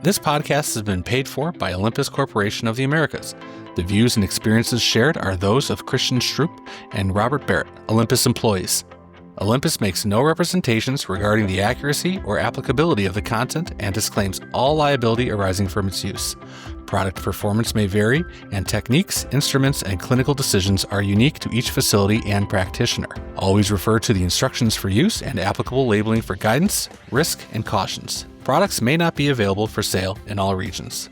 This podcast has been paid for by Olympus Corporation of the Americas. The views and experiences shared are those of Christian Stroupe and Robert Barrett, Olympus employees. Olympus makes no representations regarding the accuracy or applicability of the content and disclaims all liability arising from its use. Product performance may vary, and techniques, instruments, and clinical decisions are unique to each facility and practitioner. Always refer to the instructions for use and applicable labeling for guidance, risk, and cautions. Products may not be available for sale in all regions.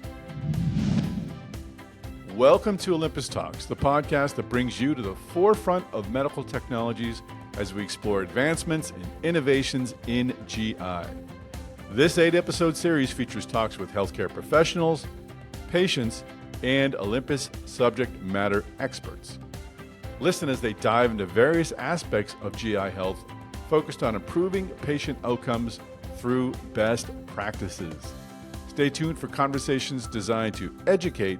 Welcome to OlympusTalks, the podcast that brings you to the forefront of medical technologies as we explore advancements and innovations in GI. This 8-episode series features talks with healthcare professionals, patients, and Olympus subject matter experts. Listen as they dive into various aspects of GI health, focused on improving patient outcomes through best practices. Stay tuned for conversations designed to educate,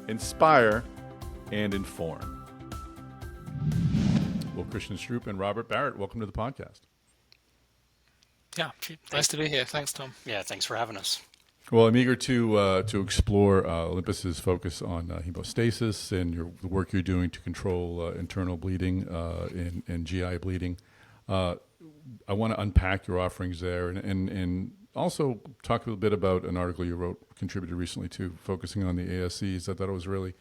inspire, and inform. Well, Christian Stroupe and Robert Barrett, welcome to the podcast. Yeah, nice to be here. Thanks, Tom. Yeah, thanks for having us. Well, I'm eager to explore Olympus's focus on hemostasis and the work you're doing to control internal bleeding and GI bleeding. I want to unpack your offerings there and also talk a little bit about an article you wrote, contributed recently to, focusing on the ASCs. I thought it was a really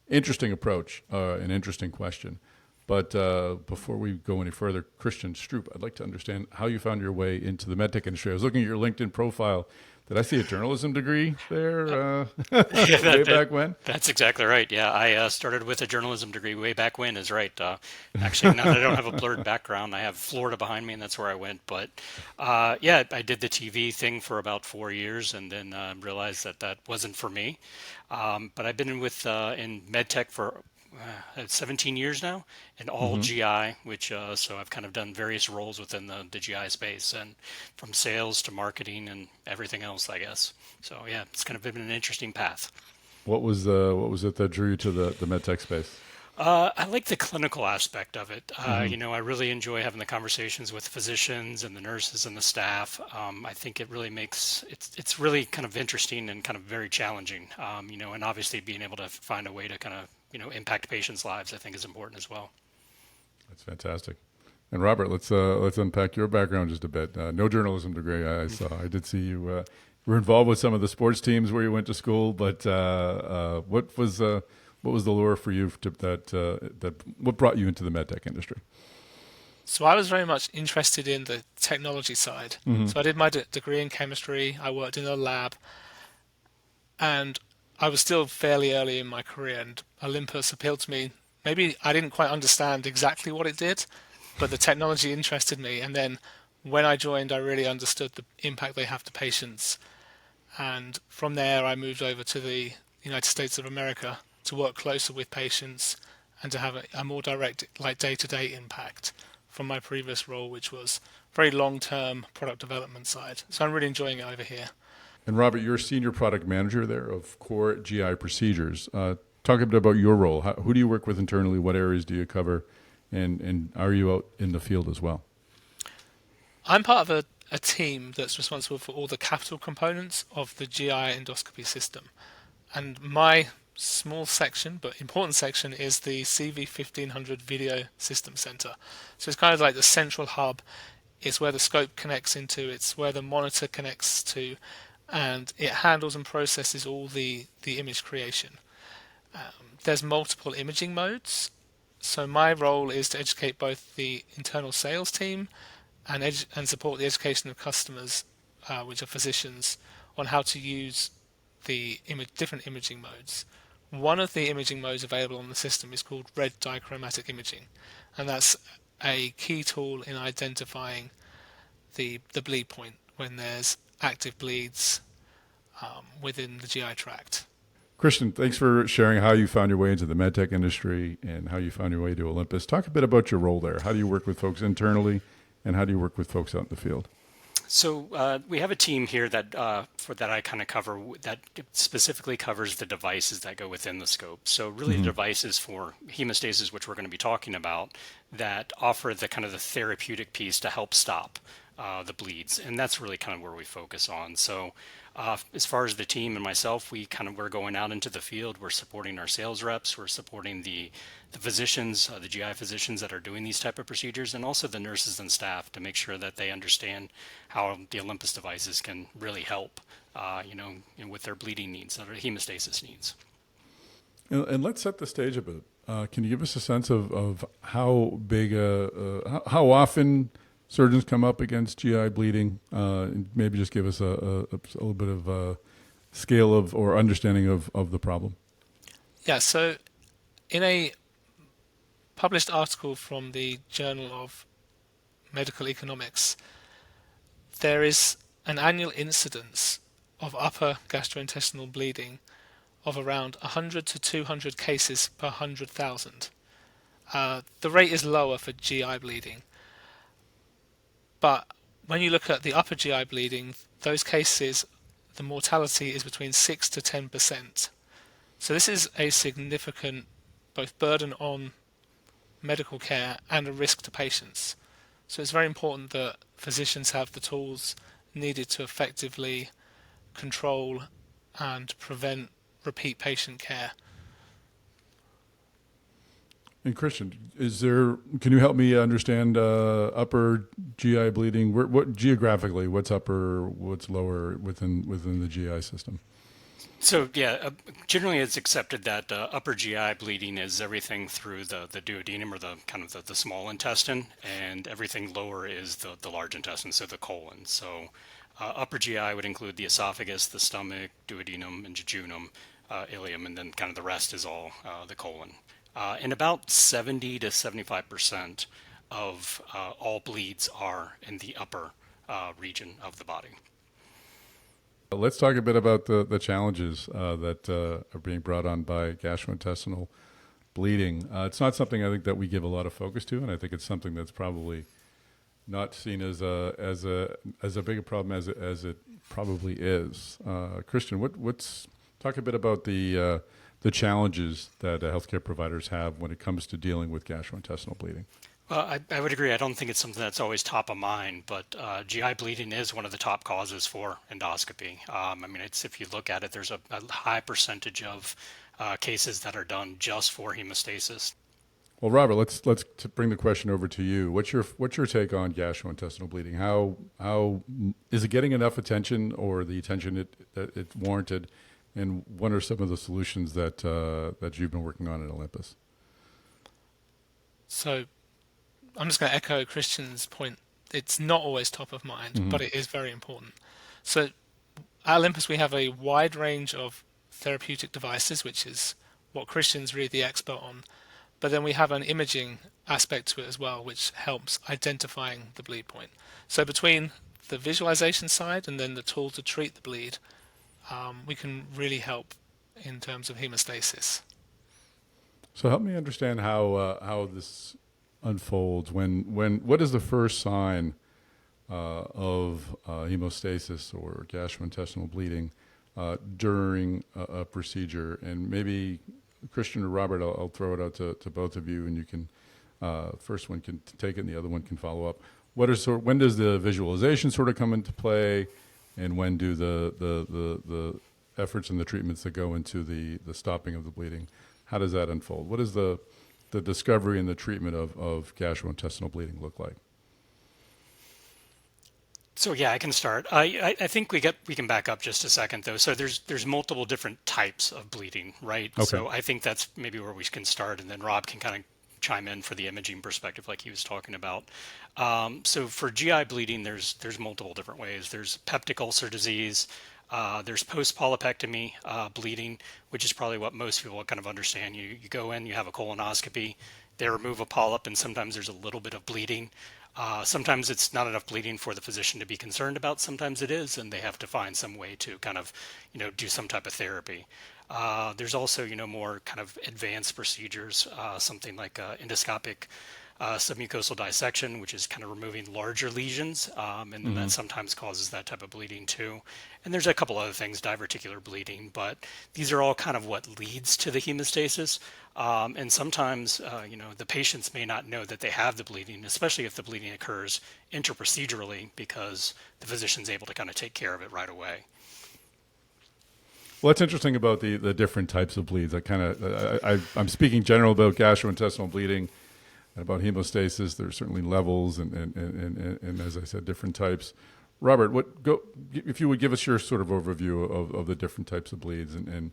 interesting approach, an interesting question. But before we go any further, Christian Stroupe, I'd like to understand how you found your way into the medtech industry. I was looking at your LinkedIn profile. Did I see a journalism degree there way back when? That's exactly right. Yeah, I started with a journalism degree way back when is right. Actually, now that I don't have a blurred background, I have Florida behind me, and that's where I went. But yeah, I did the TV thing for about 4 years, and then realized that wasn't for me. But I've been in medtech for 17 years now, and all GI, which so I've kind of done various roles within the GI space, and from sales to marketing and everything else, I guess. So yeah, it's kind of been an interesting path. What was it that drew you to the medtech space? I like the clinical aspect of it. I really enjoy having the conversations with physicians and the nurses and the staff. I think it really makes it's really kind of interesting and kind of very challenging. And obviously being able to find a way to kind of impact patients' lives, I think, is important as well. That's fantastic. And Robert, let's unpack your background just a bit. No journalism degree, I saw. I did see you were involved with some of the sports teams where you went to school, but what was the lure for you what brought you into the medtech industry? So I was very much interested in the technology side. So I did my degree in chemistry. I worked in a lab, and I was still fairly early in my career, and Olympus appealed to me. Maybe I didn't quite understand exactly what it did, but the technology interested me. And then when I joined, I really understood the impact they have to patients. And from there, I moved over to the United States of America to work closer with patients and to have a more direct, like, day-to-day impact from my previous role, which was very long-term product development side. So I'm really enjoying it over here. And Robert, you're a senior product manager there of core GI procedures. Talk a bit about your role. Who do you work with internally? What areas do you cover? And are you out in the field as well? I'm part of a team that's responsible for all the capital components of the GI endoscopy system. And my small section, but important section, is the CV1500 Video System Center. So it's kind of like the central hub. It's where the scope connects into. It's where the monitor connects to. And it handles and processes all the image creation. There's multiple imaging modes. So my role is to educate both the internal sales team and support the education of customers, which are physicians, on how to use the different imaging modes. One of the imaging modes available on the system is called red dichromatic imaging, and that's a key tool in identifying the bleed point when there's active bleeds within the GI tract. Christian, thanks for sharing how you found your way into the medtech industry and how you found your way to Olympus. Talk a bit about your role there. How do you work with folks internally, and how do you work with folks out in the field? So we have a team here that I kind of cover that specifically covers the devices that go within the scope. So really the devices for hemostasis, which we're going to be talking about, that offer the kind of the therapeutic piece to help stop the bleeds, and that's really kind of where we focus on. So As far as the team and myself, we're going out into the field. We're supporting our sales reps. We're supporting the physicians, the GI physicians that are doing these type of procedures, and also the nurses and staff to make sure that they understand how the Olympus devices can really help, with their bleeding needs, their hemostasis needs. And let's set the stage a bit. Can you give us a sense of how big, how often surgeons come up against GI bleeding? And maybe just give us a little bit of a scale of or understanding of the problem. Yeah, so in a published article from the Journal of Medical Economics, there is an annual incidence of upper gastrointestinal bleeding of around 100 to 200 cases per 100,000. The rate is lower for GI bleeding, but when you look at the upper GI bleeding, those cases, the mortality is between 6 to 10%. So this is a significant both burden on medical care and a risk to patients. So it's very important that physicians have the tools needed to effectively control and prevent repeat patient care. And Christian, can you help me understand upper GI bleeding? What geographically, what's upper, what's lower within the GI system? So yeah, generally it's accepted that upper GI bleeding is everything through the duodenum, or the kind of the small intestine, and everything lower is the large intestine, so the colon. So upper GI would include the esophagus, the stomach, duodenum, and jejunum, ileum, and then kind of the rest is all the colon. And about 70 to 75% of all bleeds are in the upper region of the body. Let's talk a bit about the challenges that are being brought on by gastrointestinal bleeding. It's not something I think that we give a lot of focus to, and I think it's something that's probably not seen as a big a problem as it probably is. Christian, talk a bit about the challenges that healthcare providers have when it comes to dealing with gastrointestinal bleeding. Well, I would agree. I don't think it's something that's always top of mind, but GI bleeding is one of the top causes for endoscopy. If you look at it, there's a high percentage of cases that are done just for hemostasis. Well, Robert, let's bring the question over to you. What's your take on gastrointestinal bleeding? How is it getting enough attention, or the attention that it's warranted? And what are some of the solutions that you've been working on at Olympus? So I'm just going to echo Christian's point. It's not always top of mind, but it is very important. So at Olympus, we have a wide range of therapeutic devices, which is what Christian's really the expert on. But then we have an imaging aspect to it as well, which helps identifying the bleed point. So between the visualization side and then the tool to treat the bleed, we can really help in terms of hemostasis. So help me understand how this unfolds. What is the first sign of hemostasis or gastrointestinal bleeding during a procedure? And maybe Christian or Robert, I'll throw it out to both of you, and you can first one can take it and the other one can follow up. When does the visualization sort of come into play, and when do the efforts and the treatments that go into the stopping of the bleeding, how does that unfold? What does the discovery and the treatment of gastrointestinal bleeding look like? So yeah, I can start. I think we can back up just a second though. So there's multiple different types of bleeding, right? Okay. So I think that's maybe where we can start, and then Rob can kind of chime in for the imaging perspective, like he was talking about. So for GI bleeding, there's multiple different ways. There's peptic ulcer disease. There's post-polypectomy bleeding, which is probably what most people kind of understand. You go in, you have a colonoscopy, they remove a polyp, and sometimes there's a little bit of bleeding. Sometimes it's not enough bleeding for the physician to be concerned about. Sometimes it is, and they have to find some way to kind of, do some type of therapy. There's also, more kind of advanced procedures, something like endoscopic submucosal dissection, which is kind of removing larger lesions, and that sometimes causes that type of bleeding too. And there's a couple other things, diverticular bleeding, but these are all kind of what leads to the hemostasis. And sometimes, the patients may not know that they have the bleeding, especially if the bleeding occurs interprocedurally, because the physician's able to kind of take care of it right away. Well, that's interesting about the different types of bleeds. I'm speaking general about gastrointestinal bleeding, about hemostasis. There's certainly levels and as I said, different types. Robert, if you would give us your sort of overview of the different types of bleeds and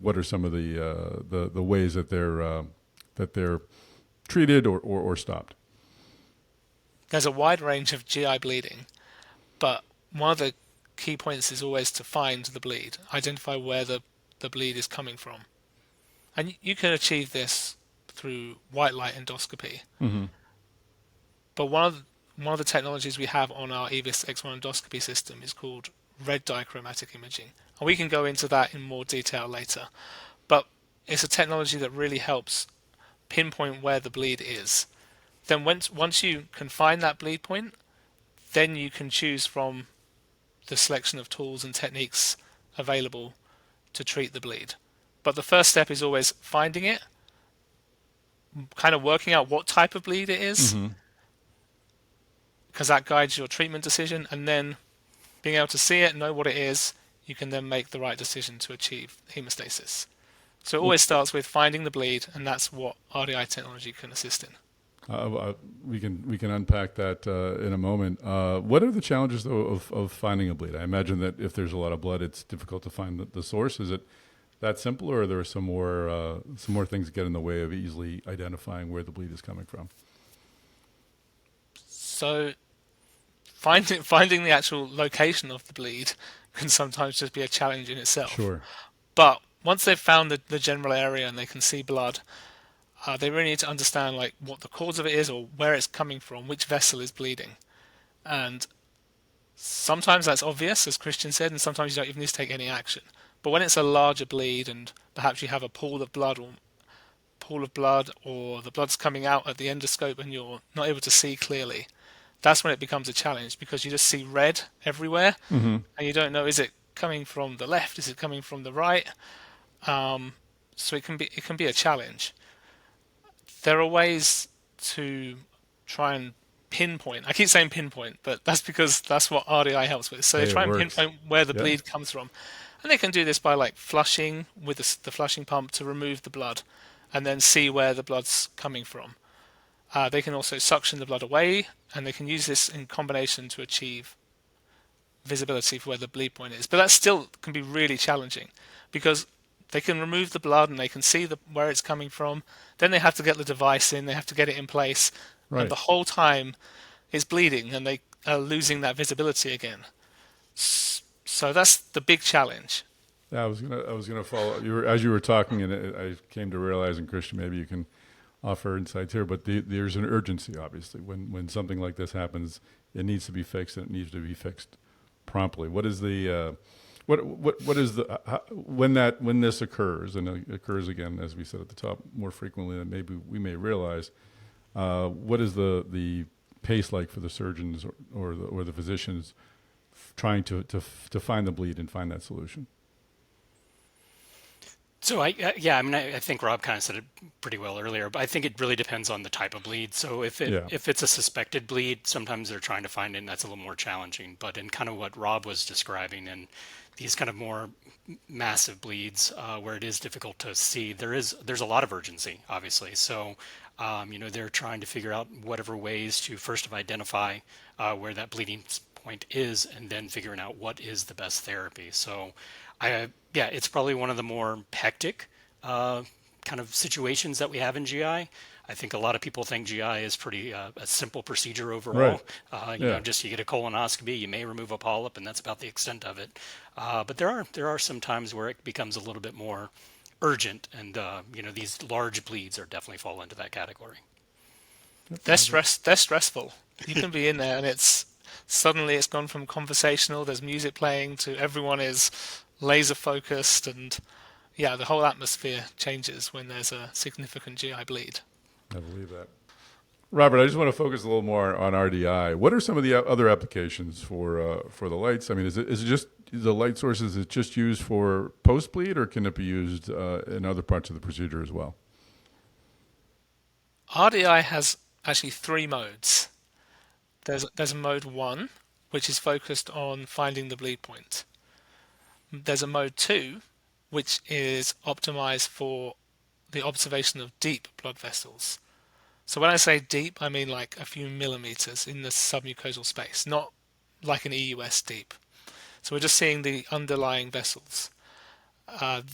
what are some of the ways that they're treated or stopped? There's a wide range of GI bleeding, but one of the key points is always to find the bleed, identify where the bleed is coming from. And you can achieve this through white light endoscopy. Mm-hmm. But one of the technologies we have on our EVIS X1 endoscopy system is called red dichromatic imaging. And we can go into that in more detail later. But it's a technology that really helps pinpoint where the bleed is. Then once you can find that bleed point, then you can choose from the selection of tools and techniques available to treat the bleed. But the first step is always finding it, kind of working out what type of bleed it is, because that guides your treatment decision, and then being able to see it, know what it is, you can then make the right decision to achieve hemostasis. So it always starts with finding the bleed, and that's what RDI technology can assist in. We can unpack that in a moment. What are the challenges though of finding a bleed? I imagine that if there's a lot of blood, it's difficult to find the source. Is it that simple, or are there some more things that get in the way of easily identifying where the bleed is coming from? So finding the actual location of the bleed can sometimes just be a challenge in itself. Sure. But once they've found the general area and they can see blood, they really need to understand like what the cause of it is or where it's coming from, which vessel is bleeding. And sometimes that's obvious, as Christian said, and sometimes you don't even need to take any action. But when it's a larger bleed and perhaps you have a pool of blood or the blood's coming out at the endoscope and you're not able to see clearly, that's when it becomes a challenge, because you just see red everywhere and you don't know, is it coming from the left, is it coming from the right? So it can be a challenge. There are ways to try and pinpoint. I keep saying pinpoint, but that's because that's what RDI helps with. So they try and pinpoint where the bleed comes from. And they can do this by like flushing with the flushing pump to remove the blood and then see where the blood's coming from. They can also suction the blood away, and they can use this in combination to achieve visibility for where the bleed point is. But that still can be really challenging, because they can remove the blood and they can see where it's coming from. Then they have to get the device in, they have to get it in place, and the whole time it's bleeding and they are losing that visibility again. So that's the big challenge. Yeah, I was gonna follow. As you were talking, and I came to realize, and Christian, maybe you can offer insights here, but there's an urgency, obviously, when something like this happens. It needs to be fixed, and it needs to be fixed promptly. What is the when this occurs, and it occurs again, as we said at the top, more frequently than maybe we may realize? What is the pace like for the surgeons or the physicians trying to find the bleed and find that solution? So I think Rob kind of said it pretty well earlier, but I think it really depends on the type of bleed. So if it's a suspected bleed, sometimes they're trying to find it, and that's a little more challenging. But in kind of what Rob was describing, and these kind of more massive bleeds where it is difficult to see, there's a lot of urgency, obviously. So they're trying to figure out whatever ways to first identify where that bleeding point is, and then figuring out what is the best therapy. So it's probably one of the more hectic kind of situations that we have in GI. I think a lot of people think GI is pretty a simple procedure overall. Just you get a colonoscopy, you may remove a polyp, and that's about the extent of it. But there are some times where it becomes a little bit more urgent, and these large bleeds are definitely fall into that category. They're stressful. You can be in there, and suddenly it's gone from conversational, there's music playing, to everyone is laser focused, and the whole atmosphere changes when there's a significant GI bleed. I believe that. Robert, I just want to focus a little more on RDI. What are some of the other applications for the lights? I mean, is it just the light sources? Is it just used for post bleed, or can it be used in other parts of the procedure as well? RDI has actually 3 modes. There's a mode 1, which is focused on finding the bleed point. There's a mode 2, which is optimized for the observation of deep blood vessels. So when I say deep, I mean like a few millimeters in the submucosal space, not like an EUS deep. So we're just seeing the underlying vessels.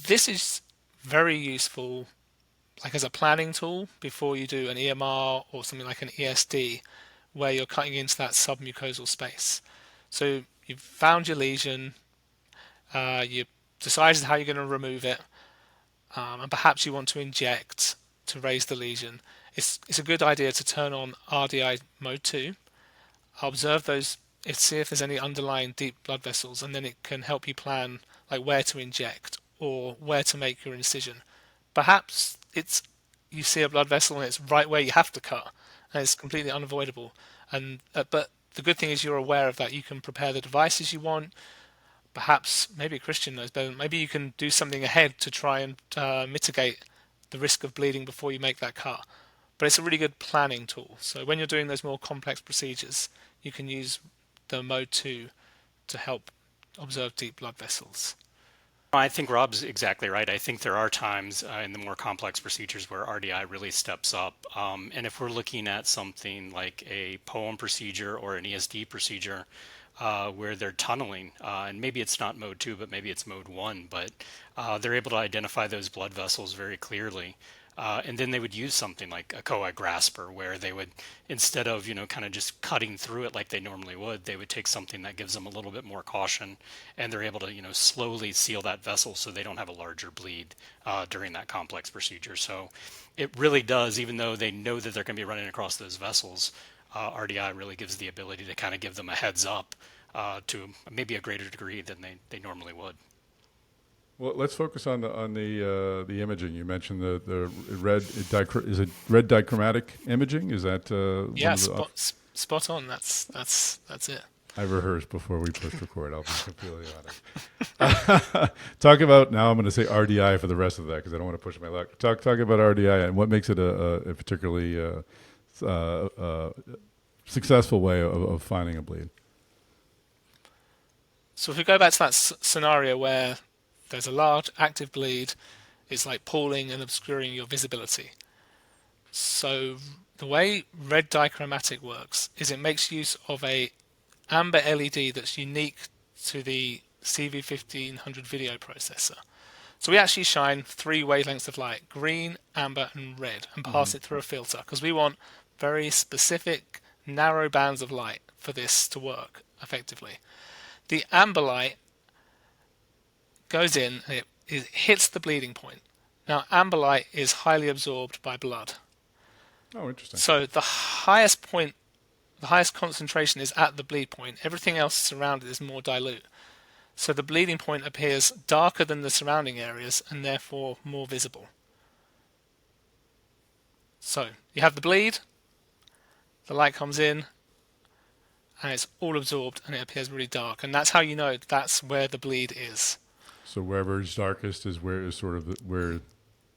This is very useful like as a planning tool before you do an EMR or something like an ESD, where you're cutting into that submucosal space. So you've found your lesion, you decided how you're going to remove it, and perhaps you want to inject to raise the lesion. It's a good idea to turn on RDI mode 2, observe those, see if there's any underlying deep blood vessels, and then it can help you plan like where to inject or where to make your incision. Perhaps you see a blood vessel and it's right where you have to cut, and it's completely unavoidable. And but the good thing is you're aware of that. You can prepare the devices you want. Perhaps maybe Christian knows better. Maybe you can do something ahead to try and mitigate the risk of bleeding before you make that cut. But it's a really good planning tool. So when you're doing those more complex procedures, you can use the mode 2 to help observe deep blood vessels. I think Rob's exactly right. I think there are times in the more complex procedures where RDI really steps up. And if we're looking at something like a POEM procedure or an ESD procedure where they're tunneling, and maybe it's not mode 2, but maybe it's mode 1, but they're able to identify those blood vessels very clearly. And then they would use something like a coag grasper, where they would, instead of, kind of just cutting through it like they normally would, they would take something that gives them a little bit more caution, and they're able to, slowly seal that vessel so they don't have a larger bleed during that complex procedure. So it really does, even though they know that they're going to be running across those vessels, RDI really gives the ability to kind of give them a heads up to maybe a greater degree than they normally would. Well, let's focus on the imaging. You mentioned the red is it red dichromatic imaging? Is that spot on. That's it. I rehearsed before we pushed record. I'll be completely honest. Talk about, now I'm going to say RDI for the rest of that because I don't want to push my luck. Talk about RDI and what makes it a particularly successful way of finding a bleed. So if we go back to that scenario where there's a large active bleed, it's like pooling and obscuring your visibility. So the way red dichromatic works is it makes use of a amber LED that's unique to the CV1500 video processor. So we actually shine 3 wavelengths of light, green, amber and red, and pass it through a filter because we want very specific narrow bands of light for this to work effectively. The amber light goes in and it hits the bleeding point. Now, amber light is highly absorbed by blood. Oh, interesting. So the highest point, the highest concentration is at the bleed point. Everything else surrounded is more dilute. So the bleeding point appears darker than the surrounding areas and therefore more visible. So you have the bleed, the light comes in, and it's all absorbed and it appears really dark. And that's how you know that's where the bleed is. So wherever it's darkest is where is sort of where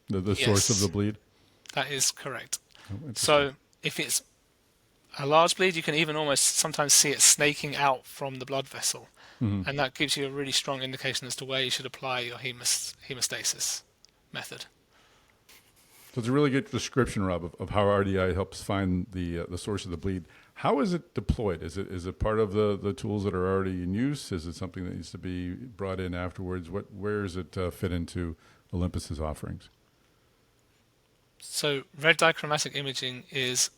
the Yes, source of the bleed? That is correct. Oh, So if it's a large bleed, you can even almost sometimes see it snaking out from the blood vessel. And that gives you a really strong indication as to where you should apply your hemostasis method. So it's a really good description, Rob, of how RDI helps find the source of the bleed. How is it deployed? Is it part of the tools that are already in use? Is it something that needs to be brought in afterwards? Where does it fit into Olympus's offerings? So red dichromatic imaging is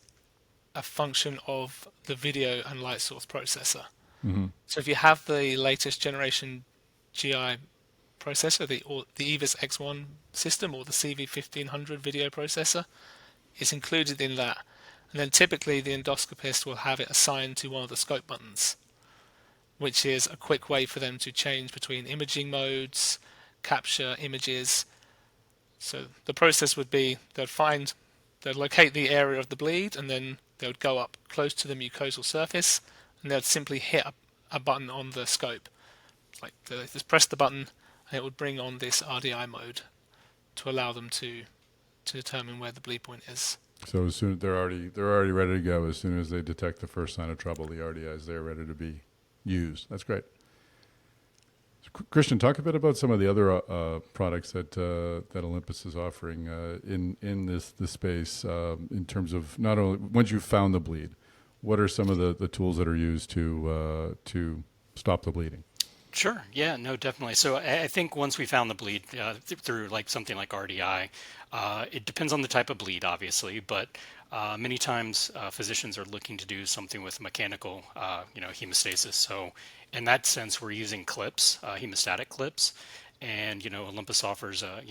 a function of the video and light source processor. So if you have the latest generation GI processor, the EVIS X1 system or the CV1500 video processor, it's included in that. And then typically the endoscopist will have it assigned to one of the scope buttons, which is a quick way for them to change between imaging modes, capture images. So the process would be they'd locate the area of the bleed, and then they would go up close to the mucosal surface, and they'd simply hit a button on the scope. It's like they just press the button, and it would bring on this RDI mode to allow them to determine where the bleed point is. So as soon they're already ready to go. As soon as they detect the first sign of trouble, the RDI is there ready to be used. That's great. Christian, talk a bit about some of the other products that Olympus is offering in this space in terms of not only once you've found the bleed, what are some of the tools that are used to stop the bleeding? Sure. Yeah, no, definitely. So I think once we found the bleed through like something like RDI, it depends on the type of bleed, obviously, but many times physicians are looking to do something with mechanical, hemostasis. So in that sense, we're using clips, hemostatic clips, and Olympus offers a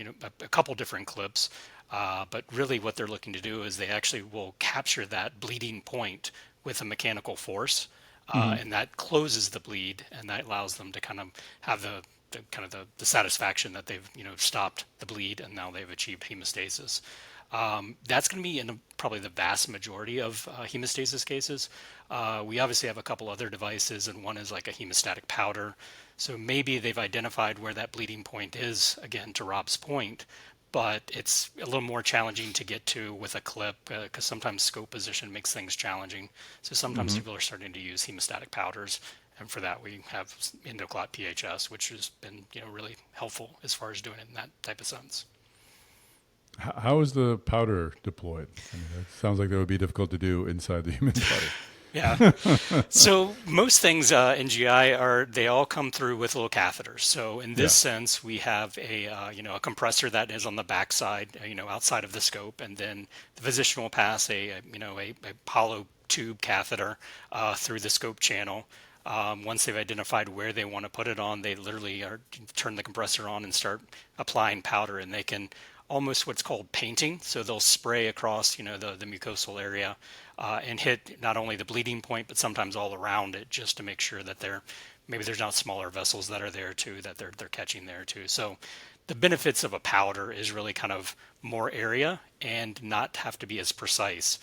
couple different clips. But really, what they're looking to do is they actually will capture that bleeding point with a mechanical force, and that closes the bleed, and that allows them to kind of have the satisfaction that they've stopped the bleed and now they've achieved hemostasis. That's going to be in probably the vast majority of hemostasis cases. We obviously have a couple other devices, and one is like a hemostatic powder. So maybe they've identified where that bleeding point is, again, to Rob's point, but it's a little more challenging to get to with a clip because sometimes scope position makes things challenging. So sometimes people are starting to use hemostatic powders, and for that we have endoclot PHS, which has been really helpful as far as doing it in that type of sense. How is the powder deployed? I mean, it sounds like that would be difficult to do inside the human body. Yeah. So most things in GI they all come through with little catheters. So in this sense, we have a compressor that is on the backside, outside of the scope, and then the physician will pass a hollow tube catheter through the scope channel. Once they've identified where they want to put it on, they literally turn the compressor on and start applying powder, and they can almost what's called painting. So they'll spray across, the mucosal area and hit not only the bleeding point, but sometimes all around it, just to make sure that maybe there's not smaller vessels that are there too, that they're catching there too. So the benefits of a powder is really kind of more area and not have to be as precise.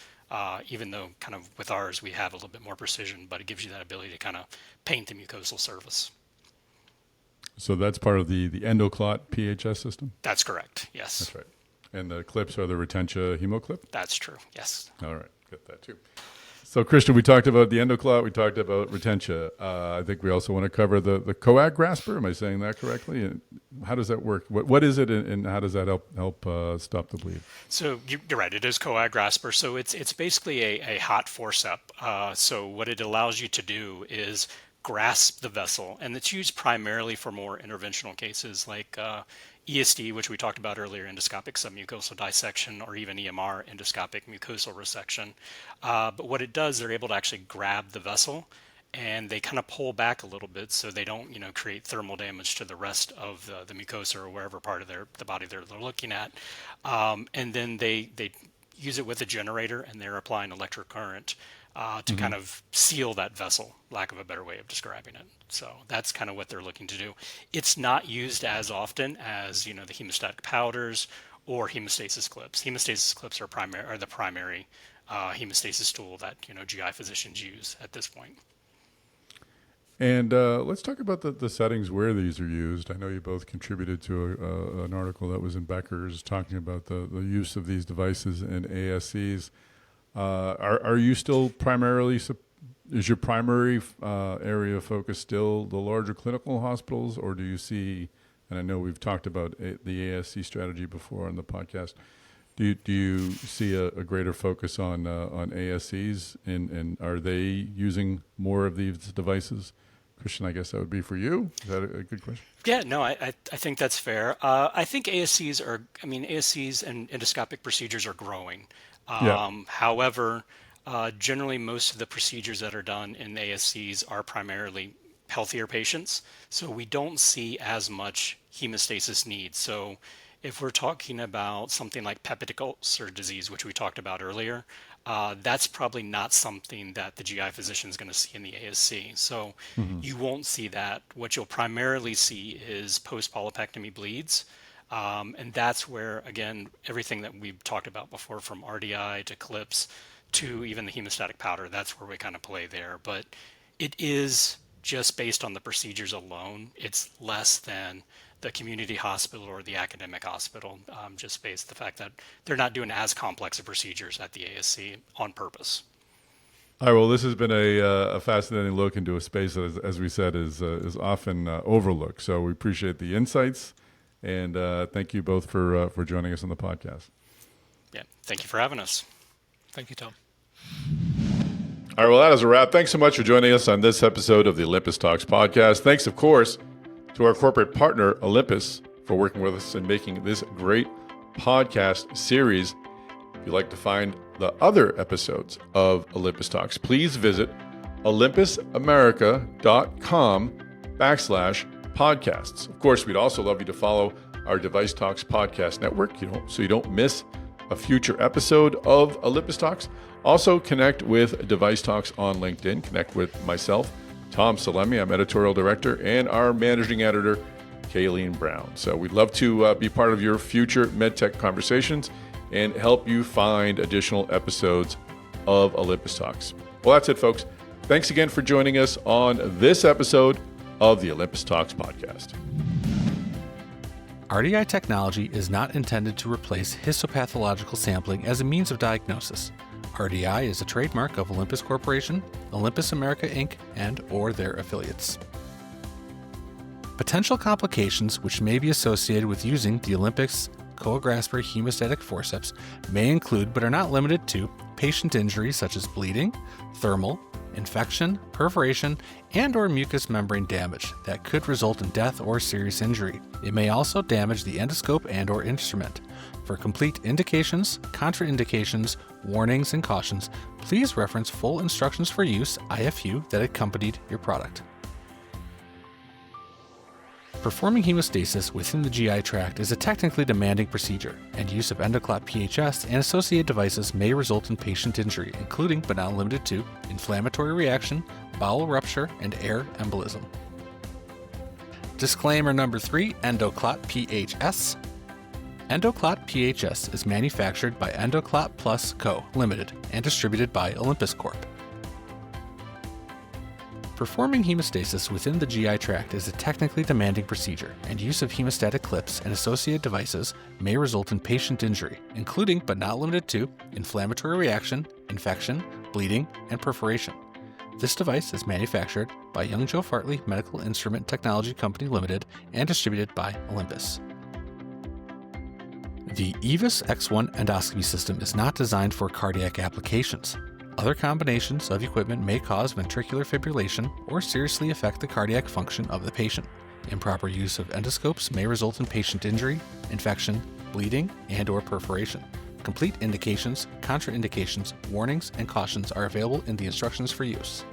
Even though kind of with ours we have a little bit more precision, but it gives you that ability to kind of paint the mucosal surface. So that's part of the endoclot PHS system? That's correct, yes. That's right. And the clips are the Retentia HemoClip? That's true, yes. All right, get that too. So Christian, we talked about the endoclot, we talked about Retentia. I think we also want to cover the coag grasper. Am I saying that correctly? And how does that work? What is it, and how does that help stop the bleed? So you're right, it is coag grasper. So it's basically a hot forcep. So what it allows you to do is grasp the vessel, and it's used primarily for more interventional cases like ESD, which we talked about earlier, endoscopic submucosal dissection, or even EMR, endoscopic mucosal resection. But what it does, they're able to actually grab the vessel, and they kind of pull back a little bit so they don't, create thermal damage to the rest of the mucosa or wherever part of the body they're looking at. And then they use it with a generator, and they're applying electric current to kind of seal that vessel, lack of a better way of describing it. So that's kind of what they're looking to do. It's not used as often as, the hemostatic powders or hemostasis clips. Hemostasis clips are the primary hemostasis tool that, GI physicians use at this point. And let's talk about the settings where these are used. I know you both contributed to an article that was in Becker's talking about the use of these devices in ASCs. Are you still is your primary area of focus still the larger clinical hospitals, or do you see, and I know we've talked about the ASC strategy before on the podcast, do you see a greater focus on ASCs, and are they using more of these devices? Christian, I guess that would be for you. Is that a good question? Yeah, no, I think that's fair. I think ASCs and endoscopic procedures are growing. However, generally most of the procedures that are done in ASCs are primarily healthier patients, so we don't see as much hemostasis needs. So if we're talking about something like peptic ulcer disease, which we talked about earlier, that's probably not something that the GI physician is going to see in the ASC. So you won't see that. What you'll primarily see is post-polypectomy bleeds. And that's where, again, everything that we've talked about before, from RDI to clips to even the hemostatic powder, that's where we kind of play there. But it is just based on the procedures alone. It's less than the community hospital or the academic hospital, just based on the fact that they're not doing as complex of procedures at the ASC on purpose. All right, well, this has been a fascinating look into a space that, as we said, is often overlooked. So we appreciate the insights, and thank you both for joining us on the podcast. Yeah, thank you for having us. Thank you, Tom. All right, well, that is a wrap. Thanks so much for joining us on this episode of the Olympus Talks podcast. Thanks, of course, to our corporate partner, Olympus, for working with us and making this great podcast series. If you'd like to find the other episodes of Olympus Talks, please visit olympusamerica.com/podcasts. Of course, we'd also love you to follow our Device Talks podcast network, so you don't miss a future episode of Olympus Talks. Also, connect with Device Talks on LinkedIn. Connect with myself, Tom Salemi, I'm editorial director, and our managing editor, Kayleen Brown. So we'd love to be part of your future medtech conversations and help you find additional episodes of Olympus Talks. Well, that's it, folks. Thanks again for joining us on this episode of the Olympus Talks podcast. RDI technology is not intended to replace histopathological sampling as a means of diagnosis. RDI is a trademark of Olympus Corporation, Olympus America Inc., and/or their affiliates. Potential complications which may be associated with using the Olympus Coagrasper hemostatic forceps may include, but are not limited to, patient injuries such as bleeding, thermal, infection, perforation, and/or mucous membrane damage that could result in death or serious injury. It may also damage the endoscope and/or instrument. For complete indications, contraindications, warnings, and cautions, please reference full instructions for use (IFU) that accompanied your product. Performing hemostasis within the GI tract is a technically demanding procedure, and use of endoclot PHS and associated devices may result in patient injury, including but not limited to inflammatory reaction, bowel rupture, and air embolism. Disclaimer number 3, endoclot PHS. Endoclot PHS is manufactured by Endoclot Plus Co., Limited, and distributed by Olympus Corp. Performing hemostasis within the GI tract is a technically demanding procedure, and use of hemostatic clips and associated devices may result in patient injury, including but not limited to inflammatory reaction, infection, bleeding, and perforation. This device is manufactured by Young Joe Fartley Medical Instrument Technology Company Limited and distributed by Olympus. The EVIS X1 endoscopy system is not designed for cardiac applications. Other combinations of equipment may cause ventricular fibrillation or seriously affect the cardiac function of the patient. Improper use of endoscopes may result in patient injury, infection, bleeding, and/or perforation. Complete indications, contraindications, warnings, and cautions are available in the instructions for use.